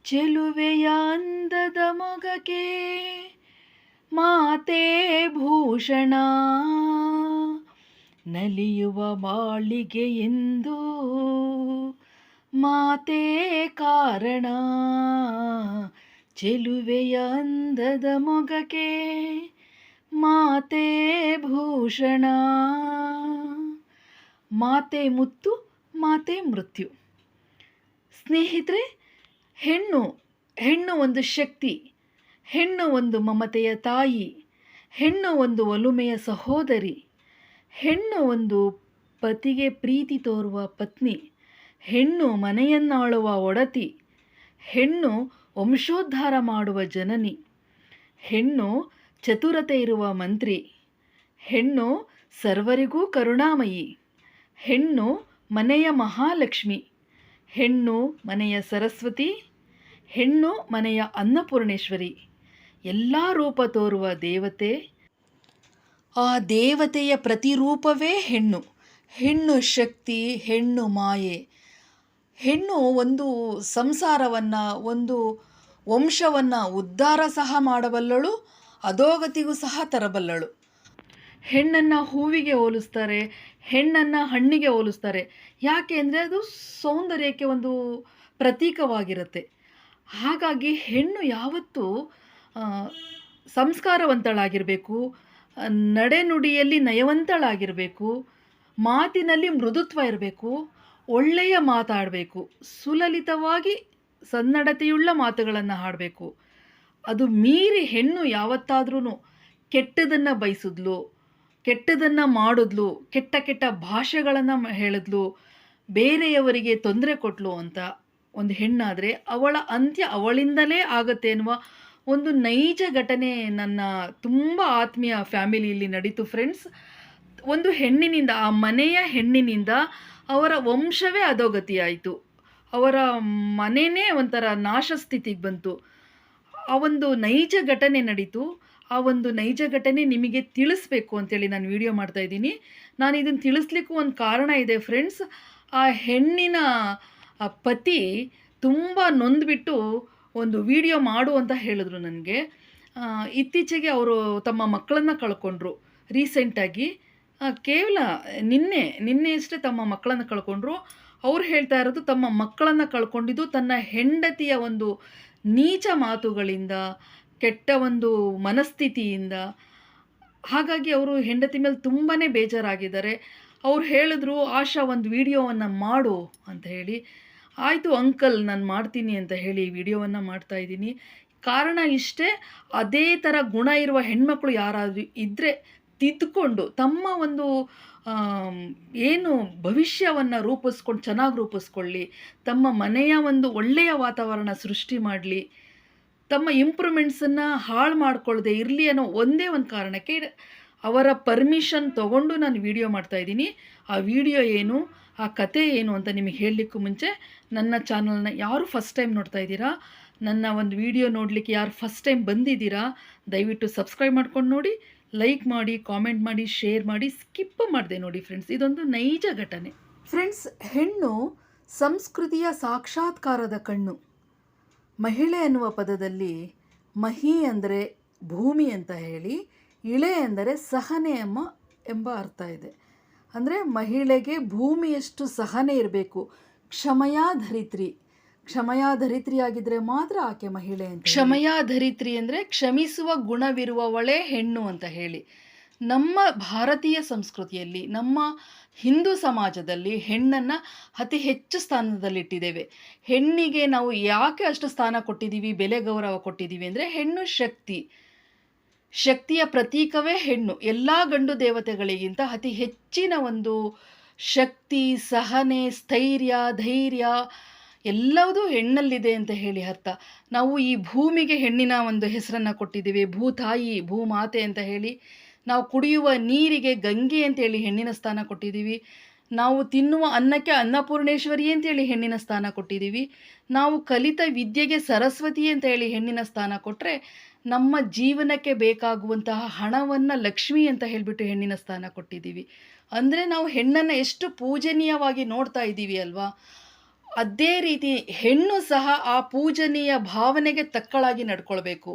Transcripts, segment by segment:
ಚೆಲುವೆಯ ಅಂದದ ಮೊಗಕ್ಕೆ ಮಾತೆ ಭೂಷಣ, ನಲಿಯುವ ಬಾಳಿಗೆ ಎಂದು ಮಾತೆ ಕಾರಣ. ಚೆಲುವೆಯ ಅಂದದ ಮೊಗಕ್ಕೆ ಮಾತೆ ಭೂಷಣ. ಮಾತೆ ಮುತ್ತು, ಮಾತೆ ಮೃತ್ಯು. ಸ್ನೇಹಿತರೆ, ಹೆಣ್ಣು ಒಂದು ಶಕ್ತಿ, ಹೆಣ್ಣು ಒಂದು ಮಮತೆಯ ತಾಯಿ, ಹೆಣ್ಣು ಒಂದು ಒಲುಮೆಯ ಸಹೋದರಿ, ಹೆಣ್ಣು ಒಂದು ಪತಿಗೆ ಪ್ರೀತಿ ತೋರುವ ಪತ್ನಿ, ಹೆಣ್ಣು ಮನೆಯನ್ನಾಳುವ ಒಡತಿ, ಹೆಣ್ಣು ವಂಶೋದ್ಧಾರ ಮಾಡುವ ಜನನಿ, ಹೆಣ್ಣು ಚತುರತೆ ಇರುವ ಮಂತ್ರಿ, ಹೆಣ್ಣು ಸರ್ವರಿಗೂ ಕರುಣಾಮಯಿ, ಹೆಣ್ಣು ಮನೆಯ ಮಹಾಲಕ್ಷ್ಮಿ, ಹೆಣ್ಣು ಮನೆಯ ಸರಸ್ವತಿ, ಹೆಣ್ಣು ಮನೆಯ ಅನ್ನಪೂರ್ಣೇಶ್ವರಿ, ಎಲ್ಲ ರೂಪ ತೋರುವ ದೇವತೆ. ಆ ದೇವತೆಯ ಪ್ರತಿರೂಪವೇ ಹೆಣ್ಣು. ಹೆಣ್ಣು ಶಕ್ತಿ, ಹೆಣ್ಣು ಮಾಯೆ. ಹೆಣ್ಣು ಒಂದು ಸಂಸಾರವನ್ನು, ಒಂದು ವಂಶವನ್ನು ಉದ್ಧಾರ ಸಹ ಮಾಡಬಲ್ಲಳು, ಅಧೋಗತಿಗೂ ಸಹ ತರಬಲ್ಲಳು. ಹೆಣ್ಣನ್ನು ಹೂವಿಗೆ ಹೋಲಿಸ್ತಾರೆ, ಹೆಣ್ಣನ್ನು ಹಣ್ಣಿಗೆ ಹೋಲಿಸ್ತಾರೆ. ಯಾಕೆ ಅಂದರೆ ಅದು ಸೌಂದರ್ಯಕ್ಕೆ ಒಂದು ಪ್ರತೀಕವಾಗಿರುತ್ತೆ. ಹಾಗಾಗಿ ಹೆಣ್ಣು ಯಾವತ್ತೂ ಸಂಸ್ಕಾರವಂತಳಾಗಿರಬೇಕು, ನಡೆನುಡಿಯಲ್ಲಿ ನಯವಂತಳಾಗಿರಬೇಕು, ಮಾತಿನಲ್ಲಿ ಮೃದುತ್ವ ಇರಬೇಕು, ಒಳ್ಳೆಯ ಮಾತಾಡಬೇಕು, ಸುಲಲಿತವಾಗಿ ಸನ್ನಡತೆಯುಳ್ಳ ಮಾತುಗಳನ್ನು ಆಡಬೇಕು. ಅದು ಮೀರಿ ಹೆಣ್ಣು ಯಾವತ್ತಾದ್ರೂ ಕೆಟ್ಟದನ್ನು ಬಯಸಿದ್ಲು, ಕೆಟ್ಟದನ್ನು ಮಾಡಿದ್ಲು, ಕೆಟ್ಟ ಕೆಟ್ಟ ಭಾಷೆಗಳನ್ನು ಹೇಳಿದ್ಲು, ಬೇರೆಯವರಿಗೆ ತೊಂದರೆ ಕೊಟ್ಲು ಅಂತ ಒಂದು ಹೆಣ್ಣಾದರೆ ಅವಳ ಅಂತ್ಯ ಅವಳಿಂದಲೇ ಆಗುತ್ತೆ ಎನ್ನುವ ಒಂದು ನೈಜ ಘಟನೆ ನನ್ನ ತುಂಬ ಆತ್ಮೀಯ ಫ್ಯಾಮಿಲಿಯಲ್ಲಿ ನಡೀತು ಫ್ರೆಂಡ್ಸ್. ಒಂದು ಹೆಣ್ಣಿನಿಂದ, ಆ ಮನೆಯ ಹೆಣ್ಣಿನಿಂದ ಅವರ ವಂಶವೇ ಅಧೋಗತಿಯಾಯಿತು, ಅವರ ಮನೆಯೇ ಒಂಥರ ನಾಶ ಸ್ಥಿತಿಗೆ ಬಂತು. ಆ ಒಂದು ನೈಜ ಘಟನೆ ನಡೀತು. ಆ ಒಂದು ನೈಜ ಘಟನೆ ನಿಮಗೆ ತಿಳಿಸ್ಬೇಕು ಅಂತೇಳಿ ನಾನು ವಿಡಿಯೋ ಮಾಡ್ತಾಯಿದ್ದೀನಿ. ನಾನು ಇದನ್ನು ತಿಳಿಸ್ಲಿಕ್ಕೂ ಒಂದು ಕಾರಣ ಇದೆ ಫ್ರೆಂಡ್ಸ್. ಆ ಹೆಣ್ಣಿನ ಪತಿ ತುಂಬ ನೊಂದ್ಬಿಟ್ಟು ಒಂದು ವಿಡಿಯೋ ಮಾಡು ಅಂತ ಹೇಳಿದ್ರು ನನಗೆ. ಇತ್ತೀಚೆಗೆ ಅವರು ತಮ್ಮ ಮಕ್ಕಳನ್ನು ಕಳ್ಕೊಂಡ್ರು ರೀಸೆಂಟಾಗಿ. ಕೇವಲ ನಿನ್ನೆ ಅಷ್ಟೇ ತಮ್ಮ ಮಕ್ಕಳನ್ನು ಕಳ್ಕೊಂಡ್ರು. ಅವ್ರು ಹೇಳ್ತಾ ಇರೋದು ತಮ್ಮ ಮಕ್ಕಳನ್ನು ಕಳ್ಕೊಂಡಿದ್ದು ತನ್ನ ಹೆಂಡತಿಯ ಒಂದು ನೀಚ ಮಾತುಗಳಿಂದ, ಕೆಟ್ಟ ಒಂದು ಮನಸ್ಥಿತಿಯಿಂದ. ಹಾಗಾಗಿ ಅವರು ಹೆಂಡತಿ ಮೇಲೆ ತುಂಬಾ ಬೇಜಾರಾಗಿದ್ದಾರೆ. ಅವ್ರು ಹೇಳಿದ್ರು, ಆಶಾ ಒಂದು ವಿಡಿಯೋವನ್ನು ಮಾಡು ಅಂತ ಹೇಳಿ. ಆಯಿತು ಅಂಕಲ್, ನಾನು ಮಾಡ್ತೀನಿ ಅಂತ ಹೇಳಿ ವಿಡಿಯೋವನ್ನು ಮಾಡ್ತಾಯಿದ್ದೀನಿ. ಕಾರಣ ಇಷ್ಟೇ, ಅದೇ ಥರ ಗುಣ ಇರುವ ಹೆಣ್ಮಕ್ಳು ಯಾರಾದರೂ ಇದ್ದರೆ ತಿದ್ದುಕೊಂಡು ತಮ್ಮ ಒಂದು ಏನು ಭವಿಷ್ಯವನ್ನು ಚೆನ್ನಾಗಿ ರೂಪಿಸ್ಕೊಳ್ಳಿ, ತಮ್ಮ ಮನೆಯ ಒಂದು ಒಳ್ಳೆಯ ವಾತಾವರಣ ಸೃಷ್ಟಿ ಮಾಡಲಿ, ತಮ್ಮ ಇಂಪ್ರೂವ್ಮೆಂಟ್ಸನ್ನು ಹಾಳು ಮಾಡ್ಕೊಳ್ಳದೆ ಇರಲಿ ಅನ್ನೋ ಒಂದೇ ಒಂದು ಕಾರಣಕ್ಕೆ ಅವರ ಪರ್ಮಿಷನ್ ತೊಗೊಂಡು ನಾನು ವಿಡಿಯೋ ಮಾಡ್ತಾಯಿದ್ದೀನಿ. ಆ ವಿಡಿಯೋ ಏನು, ಆ ಕತೆ ಏನು ಅಂತ ನಿಮಗೆ ಹೇಳಲಿಕ್ಕೂ ಮುಂಚೆ ನನ್ನ ಚಾನಲ್ನ ಯಾರು ಫಸ್ಟ್ ಟೈಮ್ ನೋಡ್ತಾ ಇದ್ದೀರಾ, ನನ್ನ ಒಂದು ವಿಡಿಯೋ ನೋಡಲಿಕ್ಕೆ ಯಾರು ಫಸ್ಟ್ ಟೈಮ್ ಬಂದಿದ್ದೀರಾ, ದಯವಿಟ್ಟು ಸಬ್ಸ್ಕ್ರೈಬ್ ಮಾಡ್ಕೊಂಡು ನೋಡಿ, ಲೈಕ್ ಮಾಡಿ, ಕಾಮೆಂಟ್ ಮಾಡಿ, ಶೇರ್ ಮಾಡಿ, ಸ್ಕಿಪ್ ಮಾಡಿದೆ ನೋಡಿ ಫ್ರೆಂಡ್ಸ್. ಇದೊಂದು ನೈಜ ಘಟನೆ ಫ್ರೆಂಡ್ಸ್. ಹೆಣ್ಣು ಸಂಸ್ಕೃತಿಯ ಸಾಕ್ಷಾತ್ಕಾರದ ಕಣ್ಣು. ಮಹಿಳೆ ಅನ್ನುವ ಪದದಲ್ಲಿ ಮಹಿ ಅಂದರೆ ಭೂಮಿ ಅಂತ ಹೇಳಿ, ಇಳೆ ಅಂದರೆ ಸಹನೆ ಎಂಬ ಅರ್ಥ ಇದೆ. ಅಂದರೆ ಮಹಿಳೆಗೆ ಭೂಮಿಯಷ್ಟು ಸಹನೆ ಇರಬೇಕು. ಕ್ಷಮಯಾಧರಿತ್ರಿಯಾಗಿದ್ದರೆ ಮಾತ್ರ ಆಕೆ ಮಹಿಳೆ ಅಂತ. ಕ್ಷಮಯಾಧರಿತ್ರಿ ಅಂದರೆ ಕ್ಷಮಿಸುವ ಗುಣವಿರುವವಳೇ ಹೆಣ್ಣು ಅಂತ ಹೇಳಿ. ನಮ್ಮ ಭಾರತೀಯ ಸಂಸ್ಕೃತಿಯಲ್ಲಿ, ನಮ್ಮ ಹಿಂದೂ ಸಮಾಜದಲ್ಲಿ ಹೆಣ್ಣನ್ನು ಅತಿ ಹೆಚ್ಚು ಸ್ಥಾನದಲ್ಲಿಟ್ಟಿದ್ದೇವೆ. ಹೆಣ್ಣಿಗೆ ನಾವು ಯಾಕೆ ಅಷ್ಟು ಸ್ಥಾನ ಕೊಟ್ಟಿದ್ದೀವಿ, ಬೆಲೆ ಗೌರವ ಕೊಟ್ಟಿದ್ದೀವಿ ಅಂದರೆ ಹೆಣ್ಣು ಶಕ್ತಿಯ ಪ್ರತೀಕವೇ ಹೆಣ್ಣು. ಎಲ್ಲ ಗಂಡು ದೇವತೆಗಳಿಗಿಂತ ಅತಿ ಹೆಚ್ಚಿನ ಒಂದು ಶಕ್ತಿ, ಸಹನೆ, ಸ್ಥೈರ್ಯ, ಧೈರ್ಯ ಎಲ್ಲವೂ ಹೆಣ್ಣಲ್ಲಿದೆ ಅಂತ ಹೇಳಿ ಅರ್ಥ. ನಾವು ಈ ಭೂಮಿಗೆ ಹೆಣ್ಣಿನ ಒಂದು ಹೆಸರನ್ನು ಕೊಟ್ಟಿದ್ದೀವಿ, ಭೂತಾಯಿ, ಭೂಮಾತೆ ಅಂತ ಹೇಳಿ. ನಾವು ಕುಡಿಯುವ ನೀರಿಗೆ ಗಂಗೆ ಅಂತೇಳಿ ಹೆಣ್ಣಿನ ಸ್ಥಾನ ಕೊಟ್ಟಿದ್ದೀವಿ. ನಾವು ತಿನ್ನುವ ಅನ್ನಕ್ಕೆ ಅನ್ನಪೂರ್ಣೇಶ್ವರಿ ಅಂತೇಳಿ ಹೆಣ್ಣಿನ ಸ್ಥಾನ ಕೊಟ್ಟಿದ್ದೀವಿ. ನಾವು ಕಲಿತ ವಿದ್ಯೆಗೆ ಸರಸ್ವತಿ ಅಂತ ಹೇಳಿ ಹೆಣ್ಣಿನ ಸ್ಥಾನ ಕೊಟ್ಟರೆ, ನಮ್ಮ ಜೀವನಕ್ಕೆ ಬೇಕಾಗುವಂತಹ ಹಣವನ್ನು ಲಕ್ಷ್ಮಿ ಅಂತ ಹೇಳಿಬಿಟ್ಟು ಹೆಣ್ಣಿನ ಸ್ಥಾನ ಕೊಟ್ಟಿದ್ದೀವಿ. ಅಂದರೆ ನಾವು ಹೆಣ್ಣನ್ನು ಎಷ್ಟು ಪೂಜನೀಯವಾಗಿ ನೋಡ್ತಾ ಇದ್ದೀವಿ ಅಲ್ವಾ. ಅದೇ ರೀತಿ ಹೆಣ್ಣು ಸಹ ಆ ಪೂಜನೀಯ ಭಾವನೆಗೆ ತಕ್ಕಳಾಗಿ ನಡ್ಕೊಳ್ಬೇಕು.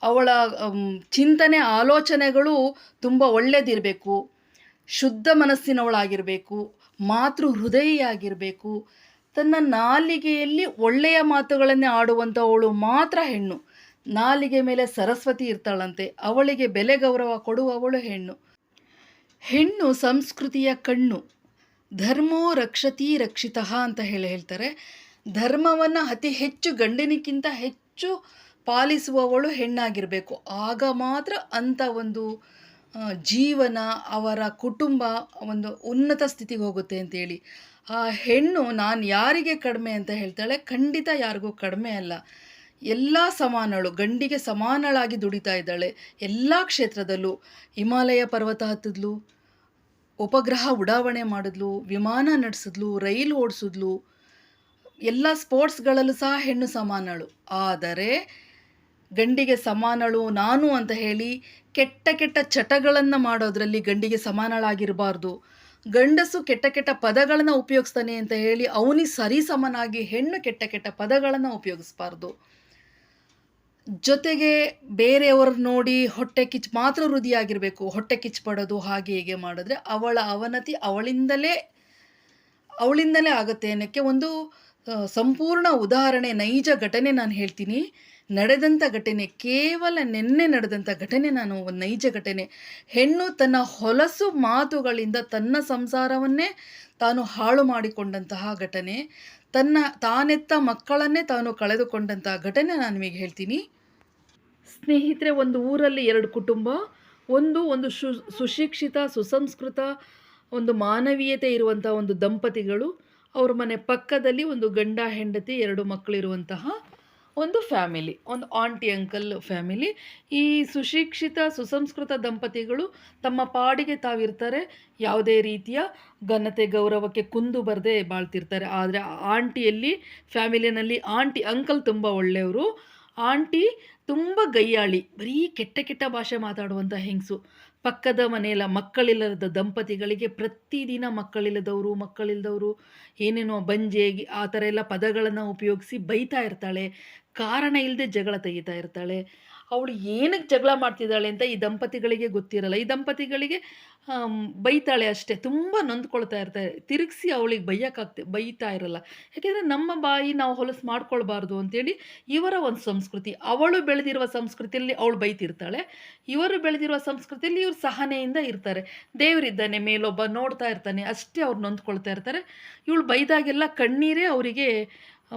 ಅವಳ ಚಿಂತನೆ ಆಲೋಚನೆಗಳು ತುಂಬ ಒಳ್ಳೆಯದಿರಬೇಕು, ಶುದ್ಧ ಮನಸ್ಸಿನವಳಾಗಿರಬೇಕು, ಮಾತೃ ಹೃದಯಿಯಾಗಿರಬೇಕು. ತನ್ನ ನಾಲಿಗೆಯಲ್ಲಿ ಒಳ್ಳೆಯ ಮಾತುಗಳನ್ನೇ ಆಡುವಂಥವಳು ಮಾತ್ರ ಹೆಣ್ಣು. ನಾಲಿಗೆ ಮೇಲೆ ಸರಸ್ವತಿ ಇರ್ತಾಳಂತೆ, ಅವಳಿಗೆ ಬೆಲೆ ಗೌರವ ಕೊಡುವವಳು ಹೆಣ್ಣು. ಹೆಣ್ಣು ಸಂಸ್ಕೃತಿಯ ಕಣ್ಣು. ಧರ್ಮೋ ರಕ್ಷತಿ ರಕ್ಷಿತಃ ಅಂತ ಹೇಳ್ತಾರೆ. ಧರ್ಮವನ್ನು ಅತಿ ಹೆಚ್ಚು ಗಂಡನಿಗಿಂತ ಹೆಚ್ಚು ಪಾಲಿಸುವವಳು ಹೆಣ್ಣಾಗಿರಬೇಕು. ಆಗ ಮಾತ್ರ ಅಂಥ ಒಂದು ಜೀವನ, ಅವರ ಕುಟುಂಬ ಒಂದು ಉನ್ನತ ಸ್ಥಿತಿಗೆ ಹೋಗುತ್ತೆ ಅಂತೇಳಿ. ಆ ಹೆಣ್ಣು ನಾನು ಯಾರಿಗೆ ಕಡಿಮೆ ಅಂತ ಹೇಳ್ತಾಳೆ, ಖಂಡಿತ ಯಾರಿಗೂ ಕಡಿಮೆ ಅಲ್ಲ. ಎಲ್ಲ ಸಮಾನಳು, ಗಂಡಿಗೆ ಸಮಾನಳಾಗಿ ದುಡಿತಾ ಇದ್ದಾಳೆ ಎಲ್ಲ ಕ್ಷೇತ್ರದಲ್ಲೂ. ಹಿಮಾಲಯ ಪರ್ವತ ಹತ್ತಿದ್ಲು, ಉಪಗ್ರಹ ಉಡಾವಣೆ ಮಾಡಿದ್ಲು, ವಿಮಾನ ನಡೆಸಿದ್ಲು, ರೈಲು ಓಡಿಸಿದ್ಲು, ಎಲ್ಲ ಸ್ಪೋರ್ಟ್ಸ್ಗಳಲ್ಲೂ ಸಹ ಹೆಣ್ಣು ಸಮಾನಳು. ಆದರೆ ಗಂಡಿಗೆ ಸಮಾನಳು ನಾನು ಅಂತ ಹೇಳಿ ಕೆಟ್ಟ ಕೆಟ್ಟ ಚಟಗಳನ್ನು ಮಾಡೋದ್ರಲ್ಲಿ ಗಂಡಿಗೆ ಸಮಾನಳಾಗಿರಬಾರ್ದು. ಗಂಡಸು ಕೆಟ್ಟ ಕೆಟ್ಟ ಪದಗಳನ್ನು ಉಪಯೋಗಿಸ್ತಾನೆ ಅಂತ ಹೇಳಿ ಅವನಿಗೆ ಸರಿಸಮನಾಗಿ ಹೆಣ್ಣು ಕೆಟ್ಟ ಕೆಟ್ಟ ಪದಗಳನ್ನು ಉಪಯೋಗಿಸ್ಬಾರ್ದು. ಜೊತೆಗೆ ಬೇರೆಯವ್ರ ನೋಡಿ ಹೊಟ್ಟೆ ಕಿಚ್ಚು ಮಾತ್ರ ಹೃದಯಾಗಿರಬೇಕು. ಹೊಟ್ಟೆ ಕಿಚ್ಚು ಪಡೋದು ಹಾಗೆ ಹೀಗೆ ಮಾಡಿದ್ರೆ ಅವಳ ಅವನತಿ ಅವಳಿಂದಲೇ ಆಗುತ್ತೆ ಅನ್ನೋಕ್ಕೆ ಒಂದು ಸಂಪೂರ್ಣ ಉದಾಹರಣೆ, ನೈಜ ಘಟನೆ ನಾನು ಹೇಳ್ತೀನಿ. ನಡೆದಂಥ ಘಟನೆ, ಕೇವಲ ನಿನ್ನೆ ನಡೆದಂಥ ಘಟನೆ, ನಾನು ಒಂದು ನೈಜ ಘಟನೆ. ಹೆಣ್ಣು ತನ್ನ ಹೊಲಸು ಮಾತುಗಳಿಂದ ತನ್ನ ಸಂಸಾರವನ್ನೇ ತಾನು ಹಾಳು ಮಾಡಿಕೊಂಡಂತಹ ಘಟನೆ, ತಾನೆತ್ತ ಮಕ್ಕಳನ್ನೇ ತಾನು ಕಳೆದುಕೊಂಡಂತಹ ಘಟನೆ ನಾನು ನಿಮಗೆ ಹೇಳ್ತೀನಿ. ಸ್ನೇಹಿತರೆ, ಒಂದು ಊರಲ್ಲಿ 2 ಕುಟುಂಬ. ಒಂದು ಸುಶಿಕ್ಷಿತ, ಸುಸಂಸ್ಕೃತ, ಒಂದು ಮಾನವೀಯತೆ ಇರುವಂಥ ಒಂದು ದಂಪತಿಗಳು. ಅವ್ರ ಮನೆ ಪಕ್ಕದಲ್ಲಿ ಒಂದು ಗಂಡ ಹೆಂಡತಿ 2 ಮಕ್ಕಳಿರುವಂತಹ ಒಂದು ಫ್ಯಾಮಿಲಿ, ಒಂದು ಆಂಟಿ ಅಂಕಲ್ ಫ್ಯಾಮಿಲಿ. ಈ ಸುಶಿಕ್ಷಿತ ಸುಸಂಸ್ಕೃತ ದಂಪತಿಗಳು ತಮ್ಮ ಪಾಡಿಗೆ ತಾವಿರ್ತಾರೆ. ಯಾವುದೇ ರೀತಿಯ ಘನತೆ ಗೌರವಕ್ಕೆ ಕುಂದು ಬರದೆ ಬಾಳ್ತಿರ್ತಾರೆ. ಆದರೆ ಆಂಟಿಯಲ್ಲಿ, ಫ್ಯಾಮಿಲಿನಲ್ಲಿ ಆಂಟಿ ಅಂಕಲ್ ತುಂಬ ಒಳ್ಳೆಯವರು. ಆಂಟಿ ತುಂಬ ಗಯ್ಯಾಳಿ, ಬರೀ ಕೆಟ್ಟ ಕೆಟ್ಟ ಭಾಷೆ ಮಾತಾಡುವಂಥ ಹೆಂಗಸು. ಪಕ್ಕದ ಮನೆಯಲ್ಲ ಮಕ್ಕಳಿಲ್ಲದ ದಂಪತಿಗಳಿಗೆ ಪ್ರತಿದಿನ ಮಕ್ಕಳಿಲ್ಲದವರು ಏನೇನೋ ಬಂಜೆ ಆ ಥರ ಎಲ್ಲ ಪದಗಳನ್ನು ಉಪಯೋಗಿಸಿ ಬೈತಾ ಇರ್ತಾಳೆ. ಕಾರಣ ಇಲ್ಲದೆ ಜಗಳ ತೆಗಿತಾ ಇರ್ತಾಳೆ. ಅವಳು ಏನಕ್ಕೆ ಜಗಳ ಮಾಡ್ತಿದ್ದಾಳೆ ಅಂತ ಈ ದಂಪತಿಗಳಿಗೆ ಗೊತ್ತಿರಲ್ಲ. ಈ ದಂಪತಿಗಳಿಗೆ ಬೈತಾಳೆ ಅಷ್ಟೇ, ತುಂಬ ನೊಂದ್ಕೊಳ್ತಾ ಇರ್ತಾರೆ. ತಿರುಗಿಸಿ ಅವಳಿಗೆ ಬೈತಾ ಇರಲ್ಲ. ಯಾಕೆಂದರೆ ನಮ್ಮ ಬಾಯಿ ನಾವು ಹೊಲಸು ಮಾಡ್ಕೊಳ್ಬಾರ್ದು ಅಂತೇಳಿ ಇವರ ಒಂದು ಸಂಸ್ಕೃತಿ. ಅವಳು ಬೆಳೆದಿರುವ ಸಂಸ್ಕೃತಿಯಲ್ಲಿ ಅವಳು ಬೈತಿರ್ತಾಳೆ, ಇವರು ಬೆಳೆದಿರುವ ಸಂಸ್ಕೃತಿಯಲ್ಲಿ ಇವರು ಸಹನೆಯಿಂದ ಇರ್ತಾರೆ. ದೇವರಿದ್ದಾನೆ ಮೇಲೊಬ್ಬ ನೋಡ್ತಾ ಇರ್ತಾನೆ ಅಷ್ಟೇ, ಅವ್ರು ನೊಂದ್ಕೊಳ್ತಾ ಇರ್ತಾರೆ. ಇವಳು ಬೈದಾಗೆಲ್ಲ ಕಣ್ಣೀರೇ ಅವರಿಗೆ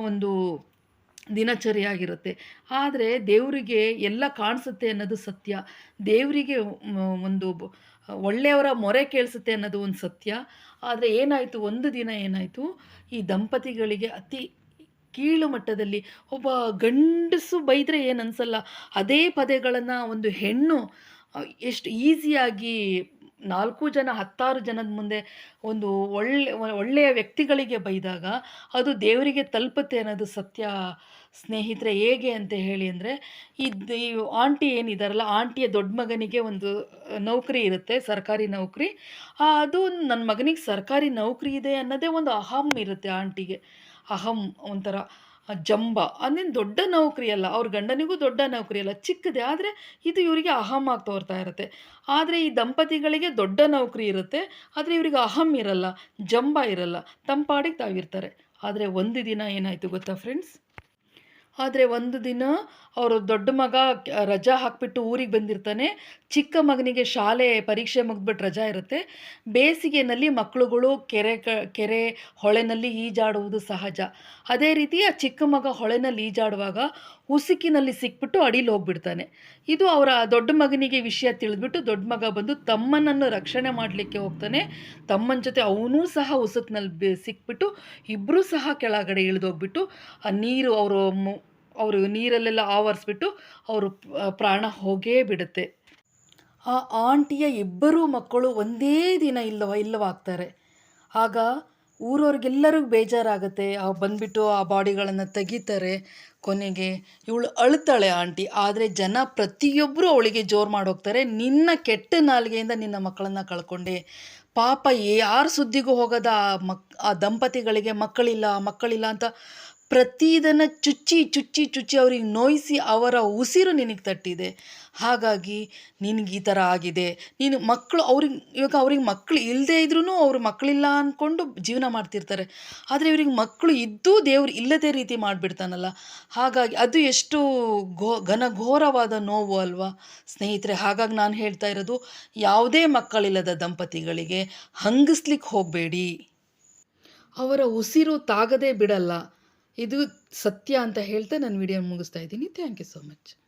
ಒಂದು ದಿನಚರಿಯಾಗಿರುತ್ತೆ. ಆದರೆ ದೇವರಿಗೆ ಎಲ್ಲ ಕಾಣಿಸುತ್ತೆ ಅನ್ನೋದು ಸತ್ಯ. ದೇವರಿಗೆ ಒಂದು ಒಳ್ಳೆಯವರ ಮೊರೆ ಕೇಳಿಸುತ್ತೆ ಅನ್ನೋದು ಒಂದು ಸತ್ಯ. ಆದರೆ ಏನಾಯಿತು, ಒಂದು ದಿನ ಏನಾಯಿತು, ಈ ದಂಪತಿಗಳಿಗೆ ಅತಿ ಕೀಳು ಮಟ್ಟದಲ್ಲಿ ಒಬ್ಬ ಗಂಡಸು ಬೈದರೆ ಏನು ಅನಿಸಲ್ಲ, ಅದೇ ಪದಗಳನ್ನು ಒಂದು ಹೆಣ್ಣು ಎಷ್ಟು ಈಸಿಯಾಗಿ 4 ಜನ 16 ಜನದ ಮುಂದೆ ಒಂದು ಒಳ್ಳೆಯ ವ್ಯಕ್ತಿಗಳಿಗೆ ಬೈದಾಗ ಅದು ದೇವರಿಗೆ ತಲುಪುತ್ತೆ ಅನ್ನೋದು ಸತ್ಯ. ಸ್ನೇಹಿತರೆ, ಹೇಗೆ ಅಂತ ಹೇಳಿ ಅಂದರೆ, ಈ ಆಂಟಿ ಏನಿದಾರಲ್ಲ, ಆಂಟಿಯ ದೊಡ್ಡ ಮಗನಿಗೆ ಒಂದು ನೌಕರಿ ಇರುತ್ತೆ, ಸರ್ಕಾರಿ ನೌಕರಿ. ಅದು ನನ್ನ ಮಗನಿಗೆ ಸರ್ಕಾರಿ ನೌಕರಿ ಇದೆ ಅನ್ನೋದೇ ಒಂದು ಅಹಂ ಇರುತ್ತೆ ಆಂಟಿಗೆ. ಅಹಂ ಒಂಥರ ಜಂಬ. ಅದೇನು ದೊಡ್ಡ ನೌಕರಿ ಅಲ್ಲ, ಅವ್ರ ಗಂಡನಿಗೂ ದೊಡ್ಡ ನೌಕರಿ ಅಲ್ಲ, ಚಿಕ್ಕದೆ. ಆದರೆ ಇದು ಇವರಿಗೆ ಅಹಂ ಆಗಿ ತೋರ್ತಾ ಇರುತ್ತೆ. ಆದರೆ ಈ ದಂಪತಿಗಳಿಗೆ ದೊಡ್ಡ ನೌಕರಿ ಇರುತ್ತೆ, ಆದರೆ ಇವರಿಗೆ ಅಹಂ ಇರಲ್ಲ, ಜಂಬ ಇರಲ್ಲ, ತಂಪಾಡಿಗೆ ತಾವಿರ್ತಾರೆ. ಆದರೆ ಒಂದು ದಿನ ಏನಾಯಿತು ಗೊತ್ತಾ ಫ್ರೆಂಡ್ಸ್? ಒಂದು ದಿನ ಅವರು ದೊಡ್ಡ ಮಗ ರಜಾ ಹಾಕಿಬಿಟ್ಟು ಊರಿಗೆ ಬಂದಿರ್ತಾನೆ. ಚಿಕ್ಕ ಮಗನಿಗೆ ಶಾಲೆ ಪರೀಕ್ಷೆ ಮುಗಿದ್ಬಿಟ್ಟು ರಜಾ ಇರುತ್ತೆ. ಬೇಸಿಗೆಯಲ್ಲಿ ಮಕ್ಕಳುಗಳು ಕೆರೆ ಹೊಳೆನಲ್ಲಿ ಈಜಾಡುವುದು ಸಹಜ. ಅದೇ ರೀತಿ ಆ ಚಿಕ್ಕ ಮಗ ಹೊಳೆನಲ್ಲಿ ಈಜಾಡುವಾಗ ಉಸುಕಿನಲ್ಲಿ ಸಿಕ್ಬಿಟ್ಟು ಅಡಿಲಿ ಹೋಗ್ಬಿಡ್ತಾನೆ. ಇದು ಅವರ ದೊಡ್ಡ ಮಗನಿಗೆ ವಿಷಯ ತಿಳಿದ್ಬಿಟ್ಟು ದೊಡ್ಡ ಮಗ ಬಂದು ತಮ್ಮನನ್ನು ರಕ್ಷಣೆ ಮಾಡಲಿಕ್ಕೆ ಹೋಗ್ತಾನೆ. ತಮ್ಮನ ಜೊತೆ ಅವನೂ ಸಹ ಉಸುಕಿನಲ್ಲಿ ಸಿಕ್ಬಿಟ್ಟು ಇಬ್ಬರೂ ಸಹ ಕೆಳಗಡೆ ಇಳಿದೋಗ್ಬಿಟ್ಟು ಆ ನೀರು ಅವರು ನೀರಲ್ಲೆಲ್ಲ ಆವರಿಸ್ಬಿಟ್ಟು ಅವರು ಪ್ರಾಣ ಹೋಗೇ ಬಿಡುತ್ತೆ. ಆ ಆಂಟಿಯ ಇಬ್ಬರೂ ಮಕ್ಕಳು ಒಂದೇ ದಿನ ಇಲ್ಲವಾಗ್ತಾರೆ. ಆಗ ಊರವ್ರಿಗೆಲ್ಲರಿಗೂ ಬೇಜಾರಾಗುತ್ತೆ. ಬಂದುಬಿಟ್ಟು ಆ ಬಾಡಿಗಳನ್ನು ತೆಗಿತಾರೆ. ಕೊನೆಗೆ ಇವಳು ಅಳ್ತಾಳೆ ಆಂಟಿ. ಆದರೆ ಜನ ಪ್ರತಿಯೊಬ್ಬರು ಅವಳಿಗೆ ಜೋರು ಮಾಡೋಗ್ತಾರೆ, ನಿನ್ನ ಕೆಟ್ಟ ನಾಲಿಗೆಯಿಂದ ನಿನ್ನ ಮಕ್ಕಳನ್ನು ಕಳ್ಕೊಂಡೆ, ಪಾಪ ಯಾರ ಸುದ್ದಿಗೂ ಹೋಗದ ಆ ದಂಪತಿಗಳಿಗೆ ಮಕ್ಕಳಿಲ್ಲ ಅಂತ ಪ್ರತಿದನ್ನು ಚುಚ್ಚಿ ಅವ್ರಿಗೆ ನೋಯಿಸಿ ಅವರ ಉಸಿರು ನಿನಗೆ ತಟ್ಟಿದೆ. ಹಾಗಾಗಿ ನಿನಗೆ ಈ ಥರ ಆಗಿದೆ. ನೀನು ಮಕ್ಕಳು ಅವ್ರಿಗೆ ಮಕ್ಕಳು ಇಲ್ಲದೇ ಇದ್ರೂ ಅವ್ರು ಮಕ್ಕಳಿಲ್ಲ ಅಂದ್ಕೊಂಡು ಜೀವನ ಮಾಡ್ತಿರ್ತಾರೆ. ಆದರೆ ಇವ್ರಿಗೆ ಮಕ್ಕಳು ಇದ್ದೂ ದೇವ್ರು ಇಲ್ಲದೇ ರೀತಿ ಮಾಡಿಬಿಡ್ತಾನಲ್ಲ. ಹಾಗಾಗಿ ಅದು ಎಷ್ಟು ಘನಘೋರವಾದ ನೋವು ಅಲ್ವಾ ಸ್ನೇಹಿತರೆ. ಹಾಗಾಗಿ ನಾನು ಹೇಳ್ತಾ ಇರೋದು, ಯಾವುದೇ ಮಕ್ಕಳಿಲ್ಲದ ದಂಪತಿಗಳಿಗೆ ಹಂಗಿಸ್ಲಿಕ್ಕೆ ಹೋಗಬೇಡಿ. ಅವರ ಉಸಿರು ತಾಗದೇ ಬಿಡಲ್ಲ. ಇದು ಸತ್ಯ ಅಂತ ಹೇಳ್ತಾ ನಾನು ವಿಡಿಯೋ ಮುಗಿಸ್ತಾ ಇದ್ದೀನಿ. Thank you so much.